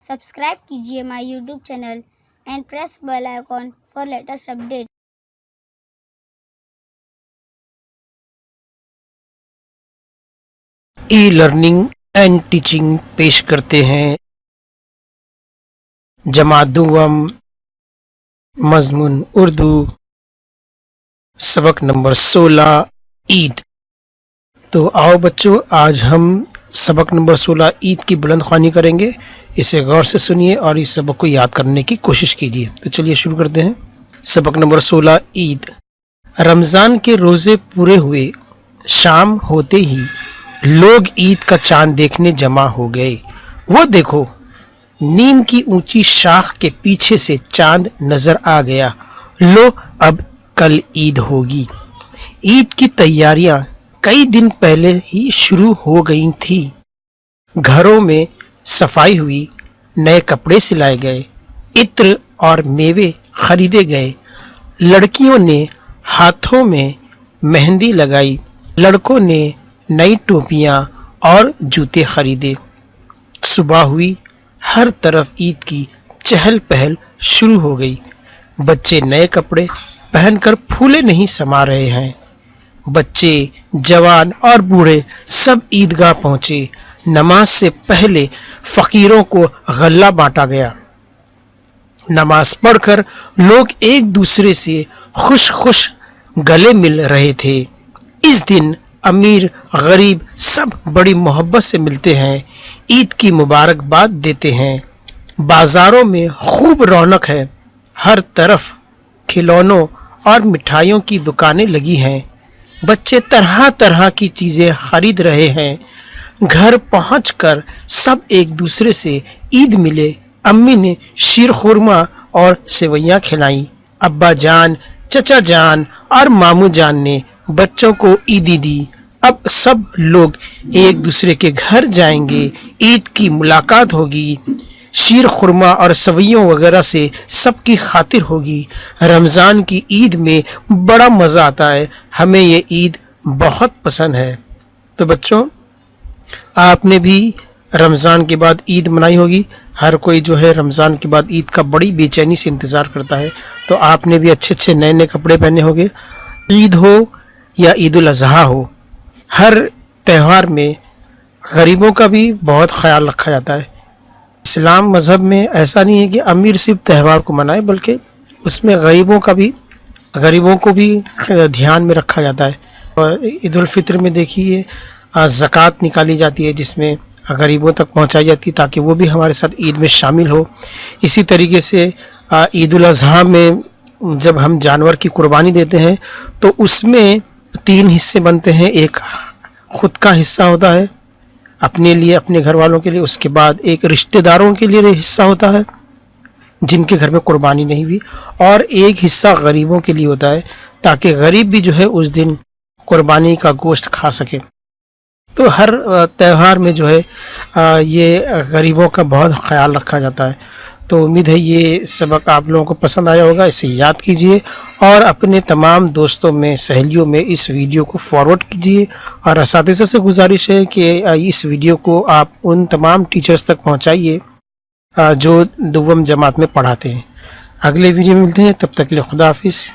Subscribe कीजिए my YouTube channel and press bell icon for latest update. E learning and teaching पेश करते हैं जमात दुआम मजमून उर्दू सबक नंबर 16 ईद। तो आओ बच्चों, आज हम सबक नंबर 16 ईद की बुलंद ख्वानी करेंगे। इसे गौर से सुनिए और इस सबक को याद करने की कोशिश कीजिए। तो चलिए शुरू करते हैं। सबक नंबर 16 ईद। रमज़ान के रोज़े पूरे हुए, शाम होते ही लोग ईद का चांद देखने जमा हो गए। वो देखो, नीम की ऊंची शाख के पीछे से चांद नजर आ गया। लो, अब कल ईद होगी। ईद की तैयारियां कई दिन पहले ही शुरू हो गई थी। घरों में सफाई हुई, नए कपड़े सिलाए गए, इत्र और मेवे खरीदे गए। लड़कियों ने हाथों में मेहंदी लगाई, लड़कों ने नई टोपियां और जूते खरीदे। सुबह हुई, हर तरफ ईद की चहल पहल शुरू हो गई। बच्चे नए कपड़े पहनकर फूले नहीं समा रहे हैं। बच्चे, जवान और बूढ़े सब ईदगाह पहुंचे। नमाज से पहले फकीरों को गल्ला बांटा गया। नमाज पढ़कर लोग एक दूसरे से खुश खुश गले मिल रहे थे। इस दिन अमीर गरीब सब बड़ी मोहब्बत से मिलते हैं, ईद की मुबारकबाद देते हैं। बाजारों में खूब रौनक है, हर तरफ खिलौनों और मिठाइयों की दुकानें लगी हैं। बच्चे तरह तरह की चीजें खरीद रहे हैं। घर पहुंचकर सब एक दूसरे से ईद मिले। अम्मी ने शीर खुरमा और सेवइयां खिलाई। अब्बा जान, चचा जान और मामू जान ने बच्चों को ईदी दी। अब सब लोग एक दूसरे के घर जाएंगे, ईद की मुलाकात होगी, शीर खुरमा और सवैयों वगैरह से सबकी खातिर होगी। रमज़ान की ईद में बड़ा मज़ा आता है, हमें ये ईद बहुत पसंद है। तो बच्चों, आपने भी रमज़ान के बाद ईद मनाई होगी। हर कोई जो है रमज़ान के बाद ईद का बड़ी बेचैनी से इंतज़ार करता है। तो आपने भी अच्छे अच्छे नए नए कपड़े पहने होंगे। ईद हो या ईद उल अज़हा हो, हर त्यौहार में गरीबों का भी बहुत ख्याल रखा जाता है। इस्लाम मज़हब में ऐसा नहीं है कि अमीर सिर्फ त्यौहार को मनाए, बल्कि उसमें गरीबों को भी ध्यान में रखा जाता है। और ईद उल फितर में देखिए ज़कात निकाली जाती है, जिसमें गरीबों तक पहुंचाई जाती है ताकि वो भी हमारे साथ ईद में शामिल हो। इसी तरीके से ईद उल अज़हा में जब हम जानवर की कुर्बानी देते हैं तो उसमें 3 हिस्से बनते हैं। एक खुद का हिस्सा होता है अपने लिए, अपने घर वालों के लिए। उसके बाद एक रिश्तेदारों के लिए हिस्सा होता है जिनके घर में कुर्बानी नहीं हुई, और एक हिस्सा गरीबों के लिए होता है ताकि गरीब भी जो है उस दिन कुर्बानी का गोश्त खा सके। तो हर त्यौहार में जो है ये गरीबों का बहुत ख्याल रखा जाता है। तो उम्मीद है ये सबक आप लोगों को पसंद आया होगा। इसे याद कीजिए और अपने तमाम दोस्तों में, सहेलियों में इस वीडियो को फॉरवर्ड कीजिए। और असातिज़ा से गुजारिश है कि इस वीडियो को आप उन तमाम टीचर्स तक पहुंचाइए जो दुआम जमात में पढ़ाते हैं। अगले वीडियो में मिलते हैं, तब तक के लिए खुदा हाफिज़।